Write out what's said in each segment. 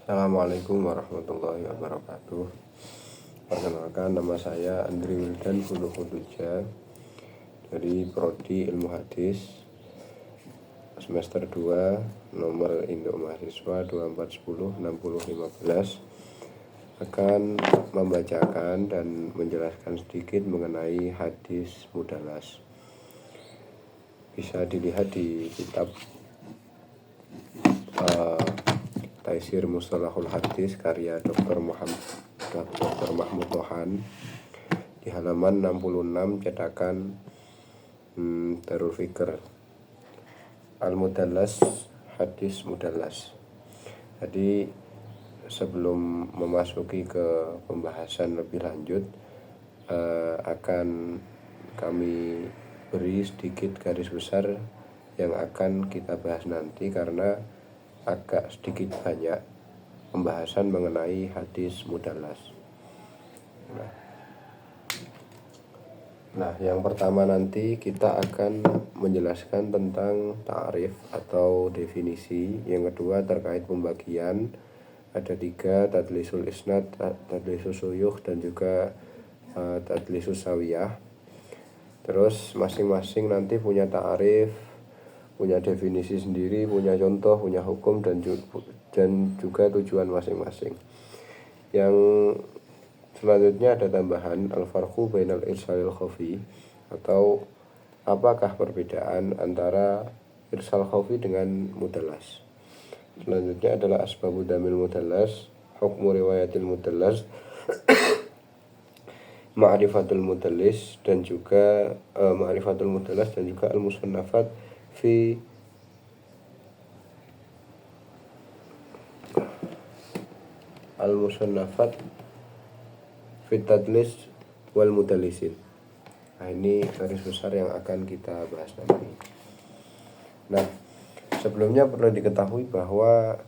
Assalamualaikum warahmatullahi wabarakatuh. Perkenalkan, nama saya Andri Wildan Huluhuduja dari Prodi Ilmu Hadis semester 2, nomor induk mahasiswa 24106015, akan membacakan dan menjelaskan sedikit mengenai hadis mudalas. Bisa dilihat di kitab Taisir Mustalahul Hadis karya Dr. Mahmud Tohan di halaman 66 cetakan Darul Fikr. Al-Mudallas, hadis mudallas. Jadi sebelum memasuki ke pembahasan lebih lanjut, akan kami beri sedikit garis besar yang akan kita bahas nanti, karena agak sedikit banyak pembahasan mengenai hadis mudallas. Nah, yang pertama nanti kita akan menjelaskan tentang ta'rif atau definisi. Yang kedua terkait pembagian, ada 3, tadlisul isnad, tadlisus suyukh, dan juga tadlisus sawiyah. Terus masing-masing nanti punya ta'rif, punya definisi sendiri, punya contoh, punya hukum, dan juga tujuan masing-masing. Yang selanjutnya ada tambahan al-farqu bainal irsalil khafi, atau apakah perbedaan antara irsal khafi dengan mudallas. Selanjutnya adalah asbabu damil mudallas, hukmu riwayatil mudallas, ma'rifatul mudallis, dan juga ma'rifatul mudallas, dan juga al-musannafat fi al-musannafat fi tadlis wal mudallisin. Nah, ini garis besar yang akan kita bahas nanti. Nah, sebelumnya perlu diketahui bahwa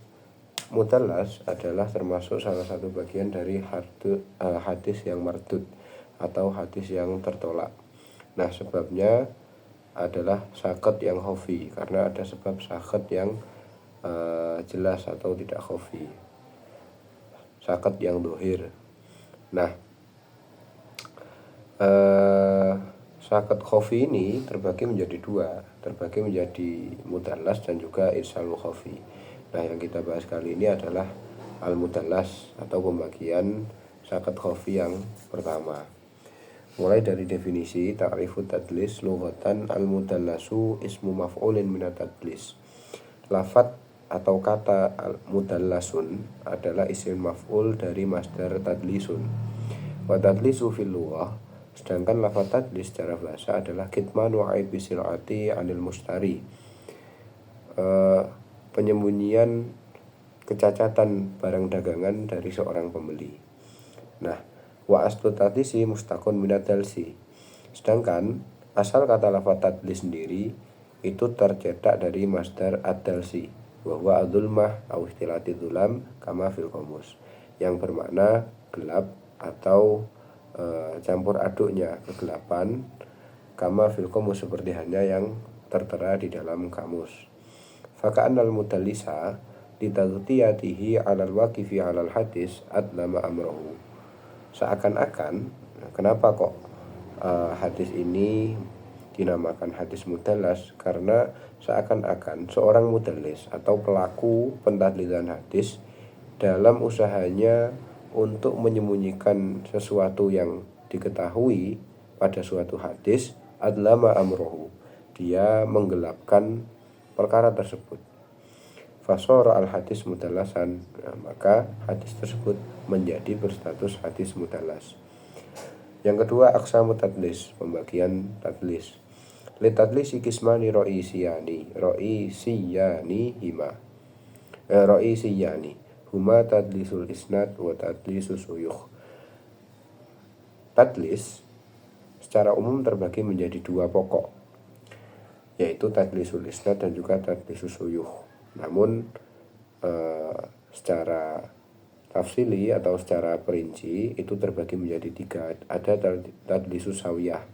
mudallas adalah termasuk salah satu bagian dari hadis yang mardud atau hadis yang tertolak. Nah, sebabnya adalah saqat yang khafi, karena ada sebab saqat yang jelas atau tidak khafi, saqat yang dohir. Nah, saqat khafi ini terbagi menjadi 2, terbagi menjadi mudallas dan juga irsalul khafi. Nah, yang kita bahas kali ini adalah al-mudallas atau pembagian saqat khafi yang pertama. Mulai dari definisi, ta'rifut tadlis lughatan al-mudallasu ismu maf'ulin minat tadlis. Lafat atau kata al-mudallasun adalah isim maf'ul dari masdar tadlisun. Wa tadlisu fil lughah, sedangkan lafat tadlis secara bahasa adalah kitmanu aibi sil'ati 'anil mustari, penyembunyian kecacatan barang dagangan dari seorang pembeli. Nah, wa aslu tadlisi mustaqun minad dalsi, sedangkan asal kata lafaz tadlis sendiri itu tercetak dari masdar ad-dalsi, wa huwa adzulmah au istilati dzulam kama fil qamus, yang bermakna gelap atau campur aduknya kegelapan, kama fil qamus, seperti hanya yang tertera di dalam kamus. Faka'annal mudallisa litaghtiyatihi 'alal waqifi 'alal hadis adlama amrahu. Seakan-akan, kenapa kok hadis ini dinamakan hadis mudallas? Karena seakan-akan seorang mudallis atau pelaku pentadlisan hadis dalam usahanya untuk menyembunyikan sesuatu yang diketahui pada suatu hadis, adlama amrohu, dia menggelapkan perkara tersebut. Fasora al-hadis mudallasan, maka hadis tersebut menjadi berstatus hadis mudallas. Yang kedua, aqsamu tadlis, pembagian tadlis. Li tadlisi qismani ra'isiyani huma tadlisul isnad wa tadlisus suyukh. Tadlis secara umum terbagi menjadi 2 pokok, yaitu tadlisul isnad dan juga tadlisus suyukh. Namun secara tafsili atau secara perinci itu terbagi menjadi 3. Ada tadlisus sawiyah.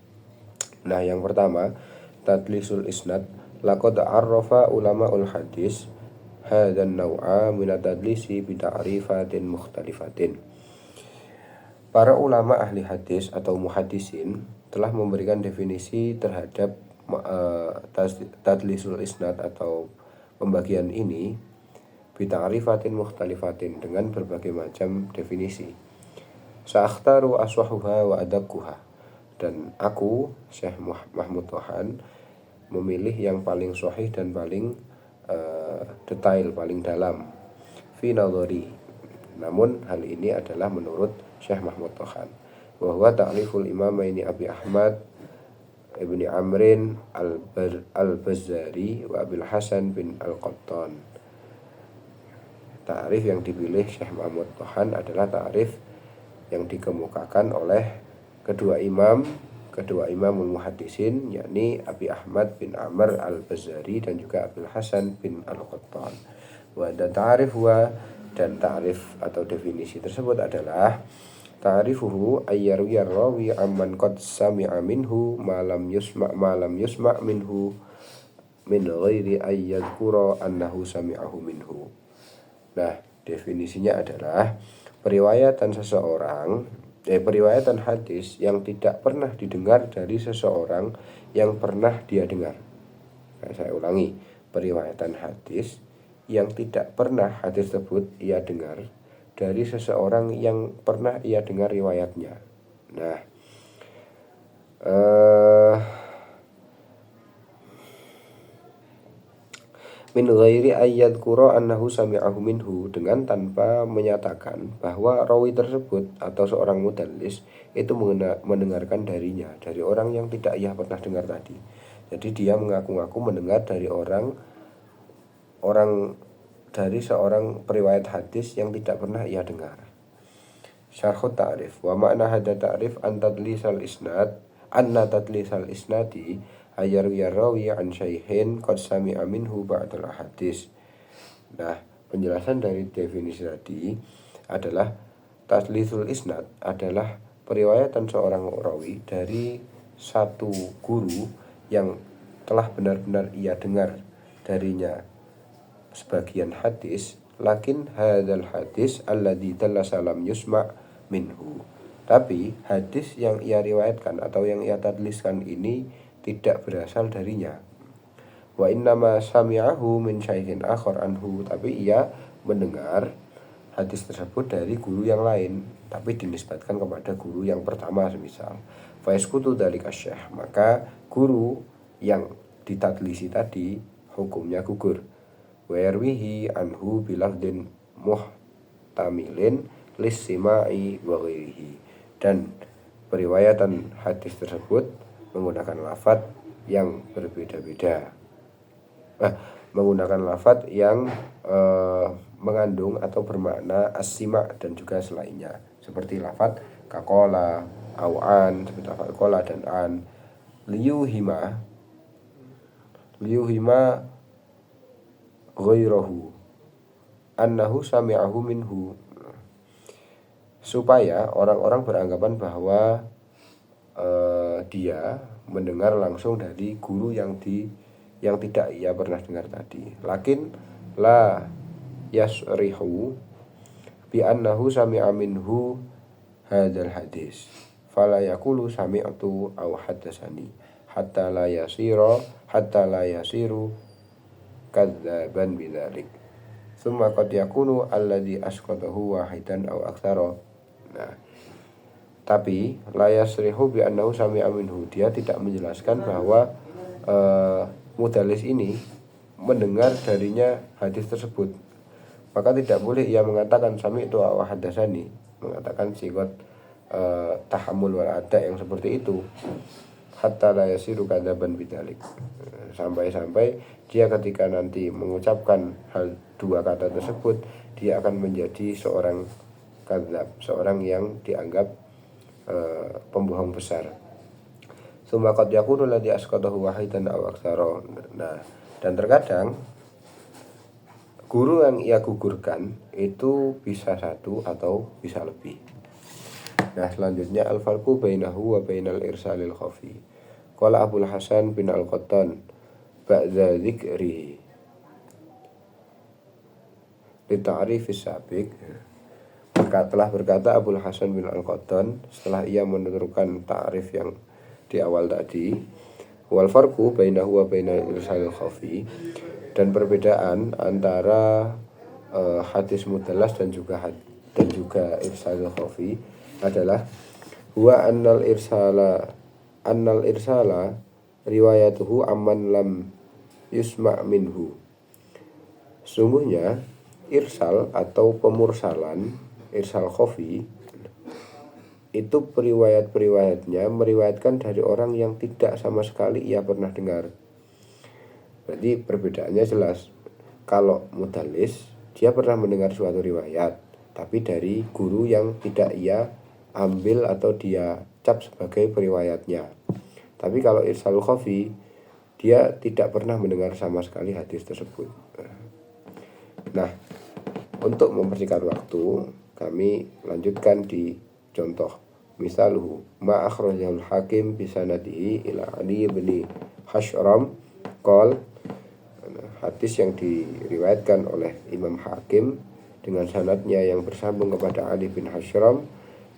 Nah, yang pertama, tadlisul isnad. Laqad arrafa ulama'ul hadis hadzal naw'a min at-tadlisi bi ta'rifatin mukhtalifatin. Para ulama ahli hadis atau muhaddisin telah memberikan definisi terhadap tadlisul isnad atau pembagian ini bita'rifatin mukhtalifatin dengan berbagai macam definisi. Sa'akhtaru aswahuha wa adakkuha, dan aku Syekh Mahmud Tohan memilih yang paling sahih dan paling detail, paling dalam fi nadhari. Namun hal ini adalah menurut Syekh Mahmud Tohan, bahwa ta'riful imamaini Abi Ahmad Ibni Amrin al-Bazzari wa Abil Hasan bin al-Qattan. Ta'rif yang dipilih Syekh Mahmud Tohan adalah ta'rif yang dikemukakan oleh kedua imamul muhaddisin, yakni Abi Ahmad bin Amr al-Bazzari dan juga Abil Hasan bin al-Qattan. Wa ta'rif wa, dan ta'rif atau definisi tersebut adalah ta'rifuhu ayyarwi ar-rawi amman qad sami'a minhu ma lam yusma' minhu min ghairi ayyadhkura annahu sami'ahu minhu. Nah, definisinya adalah periwayatan hadis yang tidak pernah didengar dari seseorang yang pernah dia dengar. Nah, saya ulangi, periwayatan hadis yang tidak pernah hadis tersebut ia dengar dari seseorang yang pernah ia dengar riwayatnya. Nah, min ghairi ayyadhkura annahu sami'ahu minhu, dengan tanpa menyatakan bahwa rawi tersebut atau seorang mudallis itu mendengarkan darinya, dari orang yang tidak ia pernah dengar tadi. Jadi dia mengaku-ngaku mendengar dari dari seorang periwayat hadis yang tidak pernah ia dengar. Syarhut ta'rif wa ma'na hadza ta'rif an tadlisal isnadi ayarwi rawi an syaihin qad sami'a minhu ba'dal hadis. Nah, penjelasan dari definisi tadi adalah tadlisul isnad adalah periwayatan seorang rawi dari satu guru yang telah benar-benar ia dengar darinya sebagian hadis, lakin hadzal hadis alladzi dallasa lam yusma' minhu. Tapi hadis yang ia riwayatkan atau yang ia tadliskan ini tidak berasal darinya. Wa innama sami'ahu min syaikhin akhar anhu, tapi ia mendengar hadis tersebut dari guru yang lain, tapi dinisbatkan kepada guru yang pertama semisal. Fa yasqutu dzalika syekh, maka guru yang ditadlisi tadi hukumnya gugur. Wa yarwihi anhu bilafdin muhtamilin lis-sima'i wa ghairihi, dan periwayatan hadis tersebut menggunakan lafadz yang berbeda-beda, menggunakan lafadz yang mengandung atau bermakna as-sima' dan juga selainnya, seperti lafadz kaqala au an, seperti lafadz qala dan an, liyuhima ghairahu annahu sami'ahu minhu, supaya orang-orang beranggapan bahwa dia mendengar langsung dari guru yang tidak ia pernah dengar tadi. Lakin la yasrihu bi annahu sami'a minhu hadzal hadis, fala yaqulu sami'tu aw haddatsani hatta la yasiru kadzaban bidzalik. Tsumma qad yakunu alladzi asqatahu wahidan aw aktsara. Nah, tapi la yasrihu bi annahu sami'a minhu, dia tidak menjelaskan bahwa mudallis ini mendengar darinya hadis tersebut. Maka tidak boleh ia mengatakan sami'tu aw haddatsani, mengatakan sigot tahammul wal ada yang seperti itu, hatta la yasiru kadzaban bidzalik, sampai-sampai dia ketika nanti mengucapkan hal dua kata tersebut, dia akan menjadi seorang kadzab, seorang yang dianggap pembohong besar. Tsumma qad yakunu alladzi asqatahu wahidan aw aktsara. Nah, dan terkadang guru yang ia gugurkan itu bisa satu atau bisa lebih. Nah, selanjutnya al-farqu bainahu wa bainal irsalil khafi. Qala Abul Hasan bin Al-Qattan ba'da dzikri li ta'rifis sabiq. Telah berkata Abul Hasan bin Al-Qattan setelah ia menentukan ta'rif yang di awal tadi, wal farqu bainahu wa bainal irsalil khafi, dan perbedaan antara hadis mudallas dan juga irsalil khafi adalah huwa annal irsala riwayatuhu amman lam yusma' minhu. Sungguhnya irsal atau pemursalan, irsal khafi, itu periwayatnya meriwayatkan dari orang yang tidak sama sekali ia pernah dengar. Berarti perbedaannya jelas. Kalau mudallis, dia pernah mendengar suatu riwayat, tapi dari guru yang tidak ia ambil atau dia cap sebagai periwayatnya. Tapi kalau irsalul khafi, dia tidak pernah mendengar sama sekali hadis tersebut. Nah, untuk mempersingkat waktu, kami lanjutkan di contoh. Misaluhu ma akhrajahul hakim bisanadihi ila Ali bin Hashram qol, hadis yang diriwayatkan oleh Imam Hakim dengan sanadnya yang bersambung kepada Ali bin Hashram,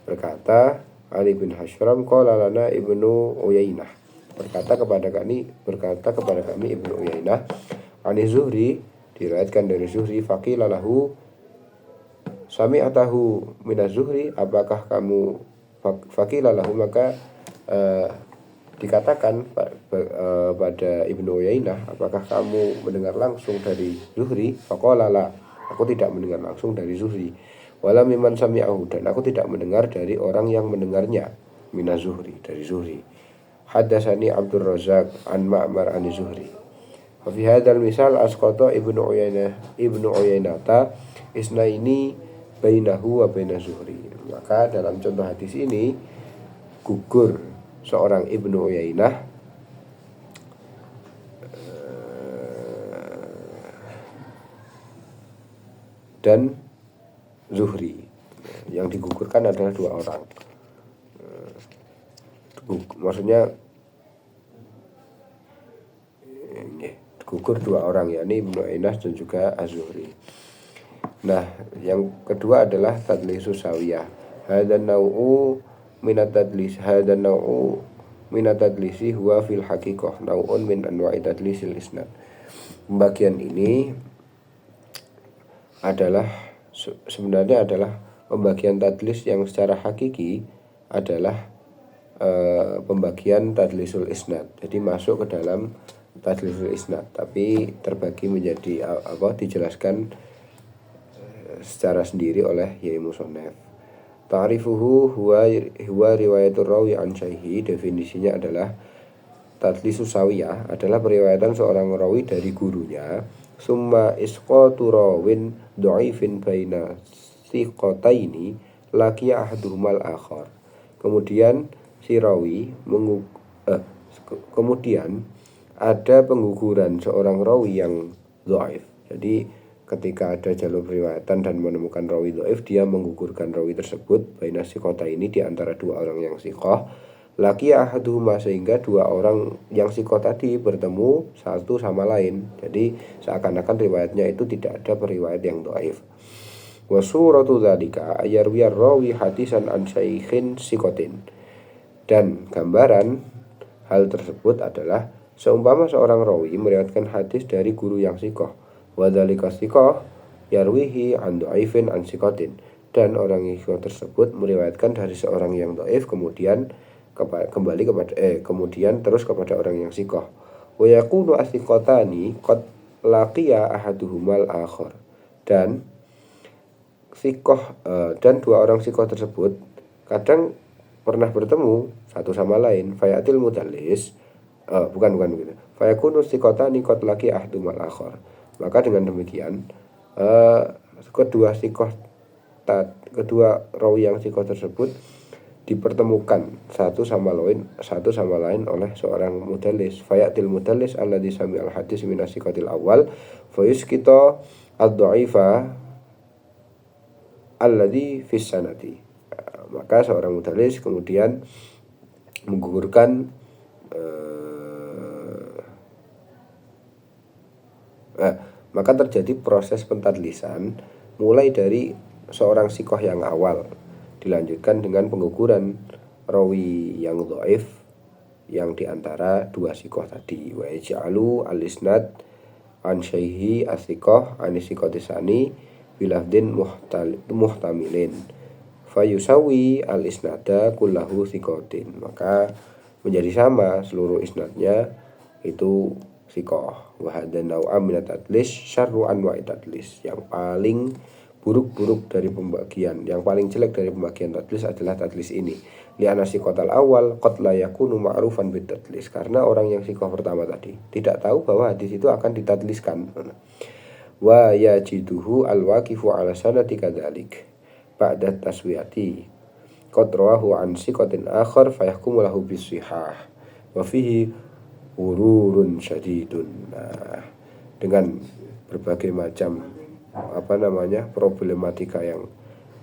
berkata Ali bin Hashram qala lana Ibnu Uyainah, berkata kepada kami Ibnu Uyainah, ani Zuhri, diriwayatkan dari Zuhri, faqila lahu sami'atahu minaz Zuhri, apakah kamu, faqila lahu, maka dikatakan pada Ibnu Uyainah, apakah kamu mendengar langsung dari Zuhri? Faqala la, aku tidak mendengar langsung dari Zuhri. Wala mimman sami'ahu, dan aku tidak mendengar dari orang yang mendengarnya, minaz Zuhri, dari Zuhri. Haddatsani Abdur Razzaq an Ma'mar an Zuhri. Wa fi hadzal misal asqata Ibnu Uyainata isnaini bainahu wa baina Zuhri. Maka dalam contoh hadis ini gugur seorang Ibnu Uyainah dan Zuhri. Yang digugurkan adalah dua orang. Maksudnya gugur dua orang, yakni Ibnu Uyainah dan juga Az-Zuhri. Nah, yang kedua adalah tadlisu sawiyah. Hadan nau'u minat tadlisi huwa fil haqiqah nau'un min anwa'i tadlisil isnad. Pembagian ini sebenarnya adalah pembagian tadlis yang secara hakiki adalah pembagian tadlisul isnad. Jadi masuk ke dalam tadlisul isnad, tapi terbagi menjadi dijelaskan secara sendiri oleh Yai Musonef. Ta'rifuhu huwa riwayatul rawi an syaihi, definisinya adalah tadlisu sawiyah adalah periwayatan seorang rawi dari gurunya, summa isqatu rawin dhaifin baina thiqataini laqiya ahaduhumal akhar. Kemudian si rawi kemudian ada pengguguran seorang rawi yang dhaif. Jadi ketika ada jalur riwayatan dan menemukan rawi dhaif, dia menggugurkan rawi tersebut baina thiqataini, di antara dua orang yang thiqah, laqiya ahaduhuma, sehingga dua orang yang thiqah tadi bertemu satu sama lain. Jadi seakan-akan riwayatnya itu tidak ada periwayat yang dhaif. Wa suratu dzalika ayarwiyar rawi hadisan an syaikhin thiqatin. Dan gambaran hal tersebut adalah seumpama seorang rawi meriwayatkan hadis dari guru yang thiqah, wa dzalika thiqah yarwihi an dhaifin an thiqatin, dan orang yang thiqah tersebut meriwayatkan dari seorang yang dhaif, kemudian kemudian terus kepada orang yang thiqah. Wa yakunu as-thiqatani qad laqiya ahaduhumal akhar, dan thiqah dan dua orang thiqah tersebut kadang pernah bertemu satu sama lain. Fayatil mudallis bukan begitu. Fayakunu thiqatani qad laqiya ahaduhumal akhar. Maka dengan demikian kedua rawi yang thiqah tersebut dipertemukan satu sama lain oleh seorang mudallis. Fayatil mudallis alladhi sami'al hadis min as-thiqatil awal fayusqita ad-dha'ifa alladhi fis sanati. Maka seorang mudallis kemudian menggugurkan maka terjadi proses pentadlisan mulai dari seorang sikoh yang awal, dilanjutkan dengan pengukuran rawi yang dhaif yang diantara dua sikoh tadi. Wa yaj'alu al-isnad an syaihi as-sikoh an sikotisani bilafdin muhtamilin fayusawi al-isnada kullahu sikotin, maka menjadi sama seluruh isnadnya itu sikoh. Wa hadza naw'an min at-tadlis syarru anwa'i tadlis, yang paling buruk-buruk dari pembagian, yang paling jelek dari pembagian tadlis adalah tadlis ini. Li'anna sikotal awal qad la yakunu ma'rufan bit tadlis, karena orang yang sikoh pertama tadi tidak tahu bahwa hadis itu akan ditadliskan. Wa yajiduhu al-waqifu ala sanati kadzalik ba'da taswiyati qad rawahu an sikotin akhar fayahkumu lahu bisihah wa fihi ururun syadidun. Nah, dengan berbagai macam problematika yang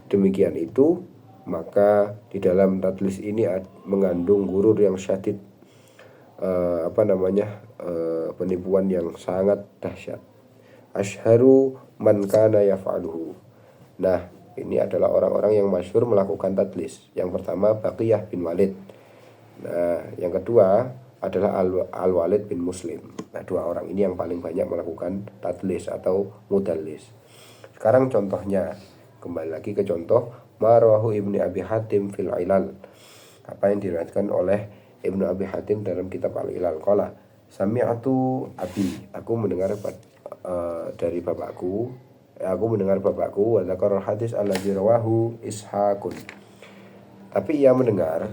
demikian itu, maka di dalam tadlis ini mengandung gurur yang syadid, penipuan yang sangat dahsyat. Asyharu man kana yaf'aluhu. Nah, ini adalah orang-orang yang masyhur melakukan tadlis. Yang pertama Baqiyah bin Walid. Nah, yang kedua adalah Al-Walid bin Muslim. Nah, dua orang ini yang paling banyak melakukan tadlis atau mudallis. Sekarang contohnya, kembali lagi ke contoh Marwahu Ibnu Abi Hatim fil Ilal. Apa yang diriwayatkan oleh Ibnu Abi Hatim dalam kitab Al-Ilal. Qala sami'atu abi, aku mendengar dari bapakku, wa dzakara hadis alladzi rawahu Ishaqun. Tapi ia mendengar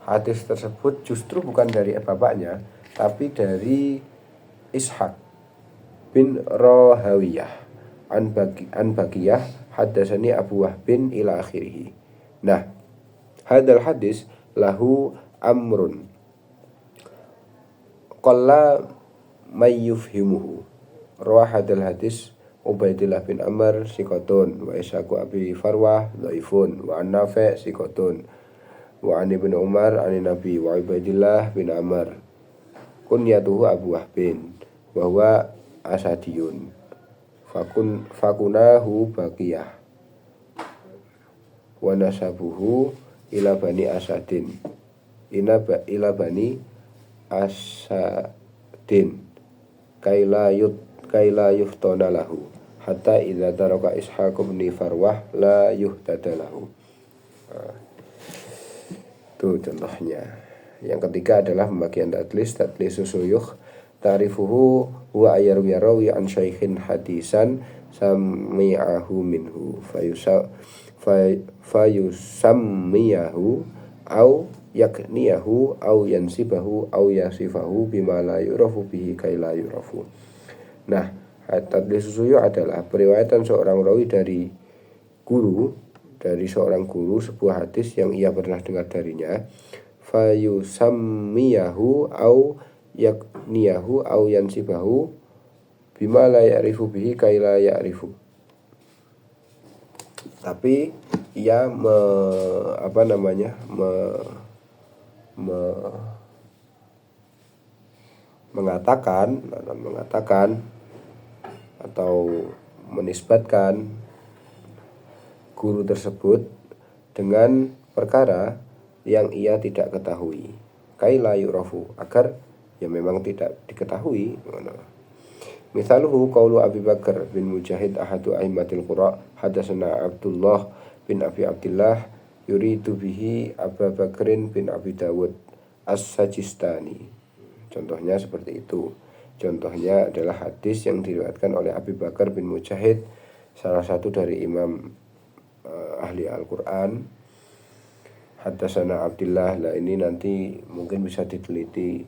hadis tersebut justru bukan dari bapaknya, tapi dari Ishaq bin Rahawiyah an Baqiyah haddatsani Abu Wahbin ila akhirih. Nah, hadal hadis lahu amrun qalla may yufhimuhu. Rawah hadal hadis Ubaidillah bin Amr sikotun, wa Ishaqu Abi Farwah dhaifun, wa an Nafi' sikotun, wa an Ibnu Umar an Nabi, wa Ubaidillah bin Amr kunyatuhu Abu Wahbin wa huwa asadiyun fakunahu Baqiyah wa nasabuhu ila bani asadin ila bani asadin kaila yuftona lahu hatta idza taraka Ishaq bin Farwah la yuhtada lahu. Itu contohnya. Yang ketiga adalah pembagian tadlis susuyuh. Ta'rifuhu wa ayyaru yarawi an syaikhin hadisan sami'ahu minhu fayusammiyahu au yakniyahu au yansibahu au yasifahu bima la yurafu bihi kai la yurafu. Nah, tadlis susuyuh adalah periwayatan seorang rawi dari seorang guru sebuah hadis yang ia pernah dengar darinya, fayusammiyahu au yakniyahu au yansibahu bima la ya'rifu bihi kai la ya'rifu. Tapi ia mengatakan atau menisbatkan guru tersebut dengan perkara yang ia tidak ketahui, kai la yu'rafu, agar ya memang tidak diketahui. Misaluhu qaulu Abi Bakar bin Mujahid ahadu a'immatil qura hadatsana Abdullah bin Abi Abdillah yuridu bihi Abu Bakrin bin Abi Dawud As-Sajistani. Contohnya seperti itu. Contohnya adalah hadis yang diriwayatkan oleh Abi Bakar bin Mujahid, salah satu dari imam ahli Al-Quran. Hadatsana Abdillah. Lah ini nanti mungkin bisa diteliti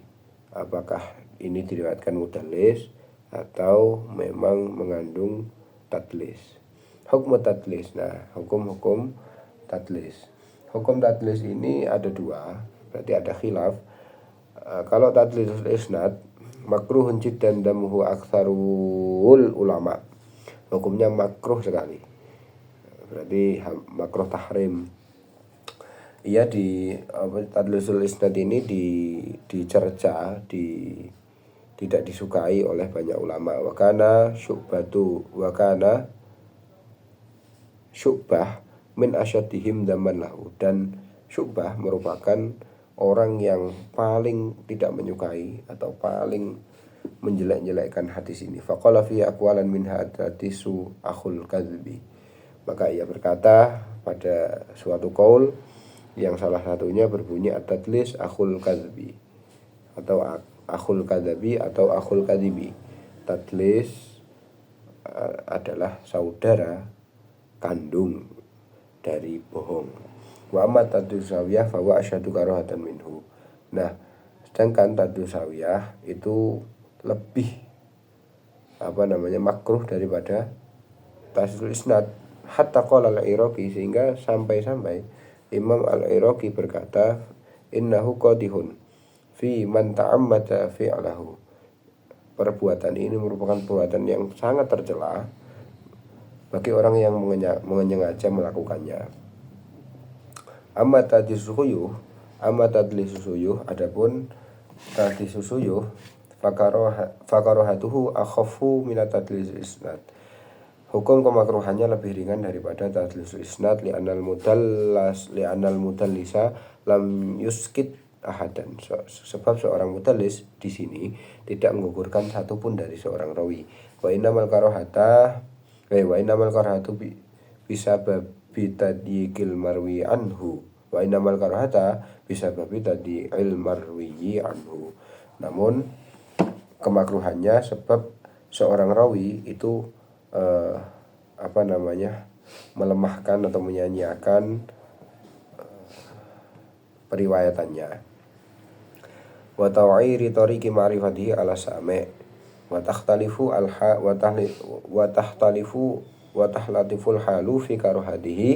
apakah ini diriwayatkan mudallis atau memang mengandung tadlis. Hukum tadlis. Nah, hukum tadlis. Hukum tadlis ini ada dua, berarti ada khilaf. Kalau tadlis isnad makruhun jiddan damuhu aktsarul ulama. Hukumnya makruh sekali. Berarti makruh tahrim. Ia tadlisul isnad ini dicerca, tidak disukai oleh banyak ulama. Wakana Syu'bah min asyadihim zaman lahu, dan Syu'bah merupakan orang yang paling tidak menyukai atau paling menjelek-jelekkan hadis ini. Faqala fi aqwalan minha hadisu akhul kadzbi. Maka ia berkata pada suatu qaul yang salah satunya berbunyi at-tadlis akhul kadzbi atau akhul kadzabi atau akhul kadzibi. Tadlis adalah saudara kandung dari bohong. Wa amma tadlis sawiyah fa wa asyadu karahatan minhu. Nah, sedangkan tadlis sawiyah itu lebih makruh daripada tadlis isnad. Hatta qala al-Iraqi, sehingga sampai-sampai Imam al-Iraqi berkata, innahu qadihun fi man ta'ammada fi'lahu. Perbuatan ini merupakan perbuatan yang sangat tercela bagi orang yang menyengaja melakukannya. Amma tadlis suyuh, adapun tadlis suyuh fakarohatuhu akhafu minat tadlis isnad. Hukum kemakruhannya lebih ringan daripada tadlis isnad li'anal mudallisa lam yuskit ahadan. Sebab seorang mudallis di sini tidak menggugurkan satupun dari seorang rawi. Wa innamal karahatu bisa babi tadyiqil marwi anhu. Wa innamal karahata bisa babi tadyiqil marwi anhu. Namun kemakruhannya sebab seorang rawi itu melemahkan atau menyanyiakan periwayatannya. Wa ta'iri tariqi ma'rifatihi ala sami' wa takhtalifu halu fi karohadihi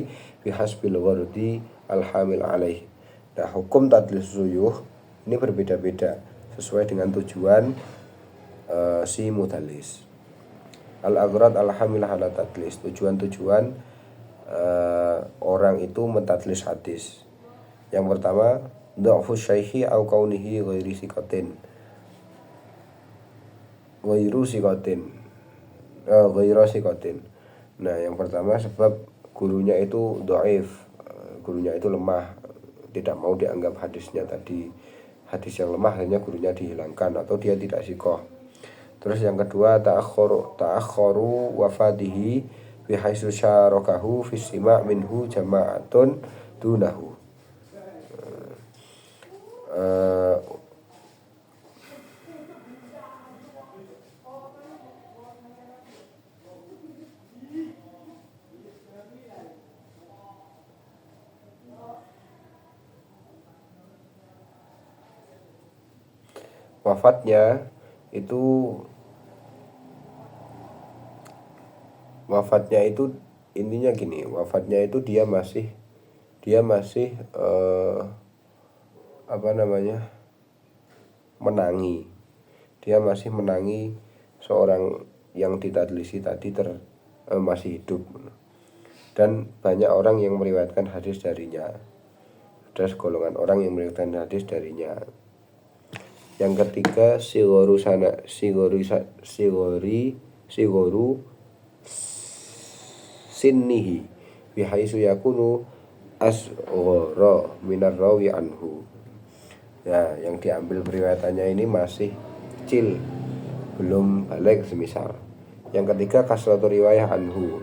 fi hasbil ghardi al-hamil alaih. Nah, hukum tadlis suyuh ini berbeda-beda sesuai dengan tujuan si mudallis. Al-aghrad al-hamilah ala tadlis, tujuan orang itu mentadlis hadis. Yang pertama, dha'fu syaikhi au kaunihi ghairu sikotin. Nah, yang pertama sebab gurunya itu dhaif, gurunya itu lemah, tidak mau dianggap hadisnya tadi hadis yang lemah, hanya gurunya dihilangkan atau dia tidak sikoh. Terus yang kedua, ta'akhkharu wafadihi bi haitsu syarakahu fi sima' minhu jama'atun dunahu. Wafatnya itu intinya gini, wafatnya itu dia masih menangi. Dia masih menangi seorang yang ditadlisi tadi masih hidup. Dan banyak orang yang meriwayatkan hadis darinya. Ada segolongan orang yang meriwayatkan hadis darinya. Yang ketiga, sigoru sinnihi bihaitsu yakunu asghara minar rawi anhu. Ya, yang diambil periwayatannya ini masih kecil, belum balik semisal. Yang ketiga, kasratu riwayah anhu,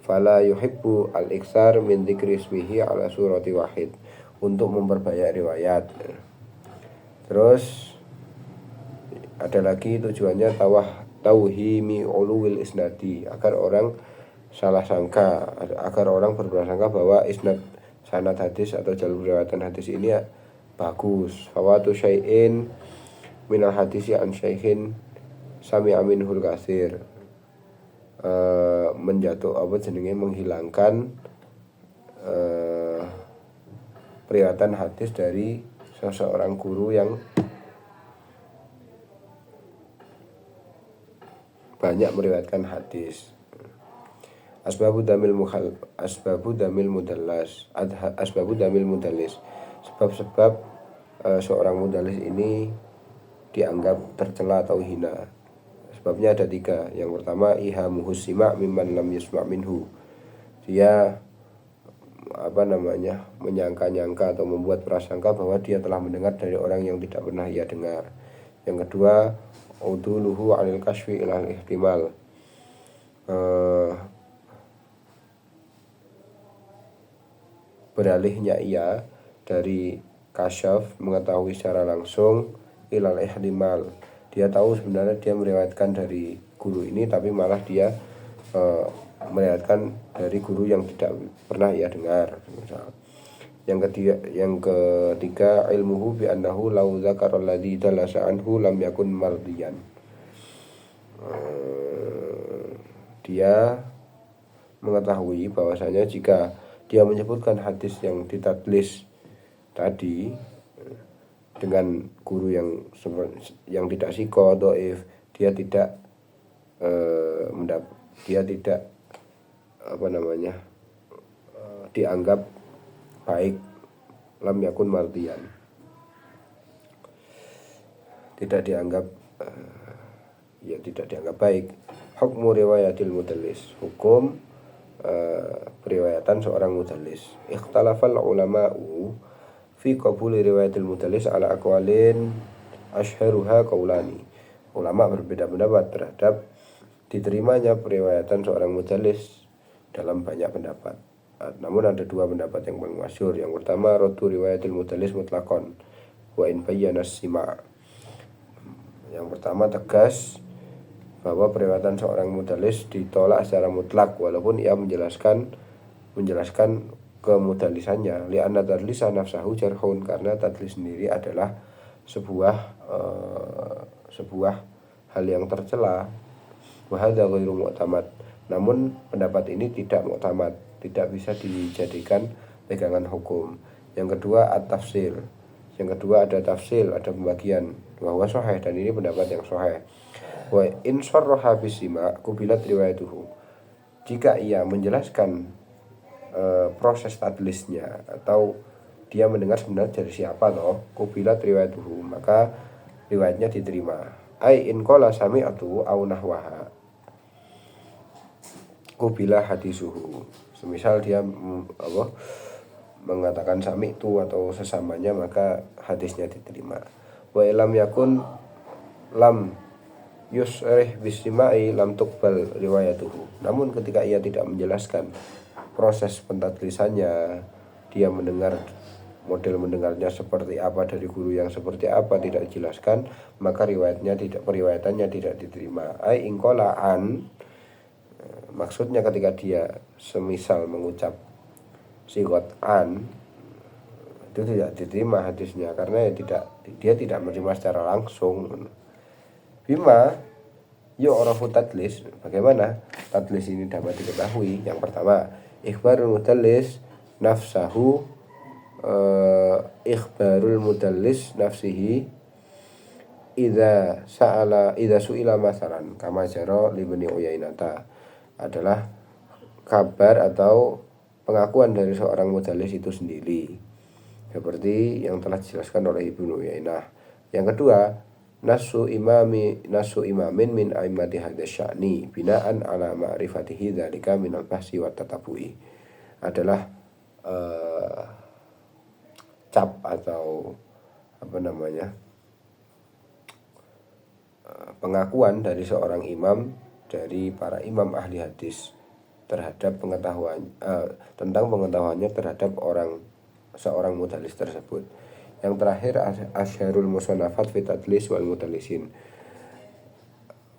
fala yuhibbu al-iksar min dzikri ismihi ala surati wahid, untuk memperbanyak riwayat. Terus ada lagi tujuannya tauhimi uluwil isnadi, agar orang salah sangka, agar orang berprasangka bahwa isnad sanad hadis atau jalur riwayatan hadis ini bagus. Fawatu syai'in minal hadisi an syai'in sami'a minhul katsir, menghilangkan periwayatan hadis dari seseorang guru yang banyak meriwayatkan hadis. Asbabu damil mudallis, sebab-sebab seorang mudallis ini dianggap tercela atau hina. Sebabnya ada 3. Yang pertama, ihamuhus sima' mimman lam yusma' minhu. Dia menyangka-nyangka atau membuat prasangka bahwa dia telah mendengar dari orang yang tidak pernah ia dengar. Yang kedua, uduluhu 'anil kasfi ilal ihtimal. Beralihnya ia dari kasyaf, mengetahui secara langsung, ilal ihtimal. Dia tahu sebenarnya dia meriwayatkan dari guru ini, tapi malah dia meriwayatkan dari guru yang tidak pernah ia dengar. Yang ketiga, ilmuhu bi annahu law dzakara alladzi dalasa anhu lam yakun mardiyan. Dia mengetahui bahwasanya jika dia menyebutkan hadis yang ditadlis tadi dengan guru yang tidak siko, doif, dia tidak dianggap baik, lam yakun mardiyan, tidak dianggap baik. Hukmu riwayatil mudallis, hukum periwayatan seorang mudallis. Ikhtalafal ulama'u fi qabuli riwayatil mudallis ala aqwalin ashharuha qaulani. Ulama berbeda pendapat terhadap diterimanya periwayatan seorang mudallis dalam banyak pendapat. Namun ada 2 pendapat yang paling masyhur. Yang pertama, raddu riwayatil mudallis mutlaqan wa in bayyana sima'. Yang pertama, tegas bahwa periwayatan seorang mudallis ditolak secara mutlak walaupun ia menjelaskan kemudallisannya. Li'anna tadlisa nafsahu jarhun, karena tadlis sendiri adalah sebuah hal yang tercela. Wa hadza ghairu mu'tamad. Namun pendapat ini tidak mu'tamad, tidak bisa dijadikan pegangan hukum. Yang kedua, at-tafsil. Yang kedua ada tafsil, ada pembagian. Bahwa sahih, dan ini pendapat yang sahih. Wa in sarraha bisima kubilat riwayatuhu. Jika ia menjelaskan proses tadlisnya atau dia mendengar sebenarnya dari siapa kubilat riwayatuhu, maka riwayatnya diterima. Ai in qala sami'tu au nahwaha kubila hadisuhu. Semisal dia mengatakan sami'tu atau sesamanya, maka hadisnya diterima. Wa ilam yakun lam yusrih bisima'i lam tuqbal riwayatuhu. Namun ketika ia tidak menjelaskan proses pentadlisannya, dia model mendengarnya seperti apa, dari guru yang seperti apa, tidak dijelaskan, maka periwayatannya tidak diterima. Ai ingqala an, maksudnya ketika dia semisal mengucap sigot an, itu tidak diterima hadisnya, karena dia tidak menerima secara langsung. Bima yu'rafu tadlis. Bagaimana tadlis ini dapat diketahui? Yang pertama, ikhbarul mudallis nafsihi idza su'ila masalan kama jara li Ibnu Uyainata, adalah kabar atau pengakuan dari seorang mudallis itu sendiri, seperti yang telah dijelaskan oleh Ibnu Uyainah. Yang kedua, nasu imamin min a'immati hadza sya'ni binaan ala ma'rifatihi dzalika min al-bahsi wa tatabu'i, adalah cap atau pengakuan dari seorang imam, dari para imam ahli hadis terhadap tentang pengetahuannya terhadap seorang mudallis tersebut. Yang terakhir, asyharul musannafat fi tadlis wal mudallisin,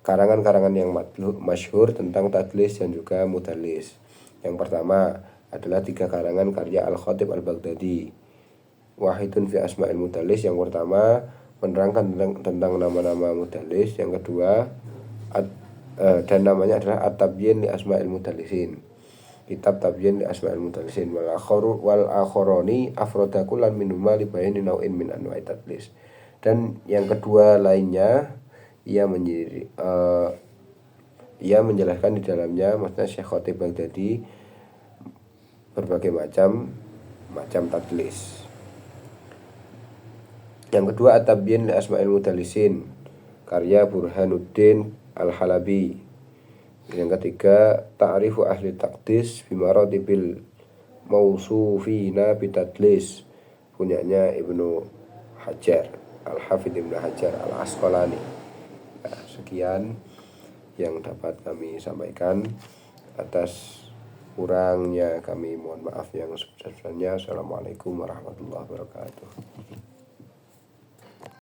karangan-karangan yang masyhur tentang tadlis dan juga mudallis. Yang pertama adalah 3 karangan karya Al-Khatib Al-Baghdadi. Wahidun fi asma'il mudallis, yang pertama menerangkan tentang nama-nama mudallis. Yang kedua dan namanya adalah At-Tabyin li Asma'il Mudallisin, kitab Tabyin li Asma'il Mudallisin. Wal akhoroni afroda kullan minhuma li bayani nau'in min anwa'i tadlis. Dan yang kedua lainnya ia menjelaskan di dalamnya, maksudnya Syekh Khatib Baghdadi, berbagai macam tadlis. Yang kedua At-Tabyin li Asma'il Mudallisin karya Burhanuddin Al-Halabi. Yang ketiga Ta'rifu Ahli Taqdis fi Maratibil Mausufina bitadlis punyanya Ibnu Hajar, Al-Hafidz Ibnu Hajar Al-Asqalani. Nah, sekian yang dapat kami sampaikan. Atas kurangnya kami mohon maaf yang sebesar-besarnya. Assalamualaikum warahmatullahi wabarakatuh.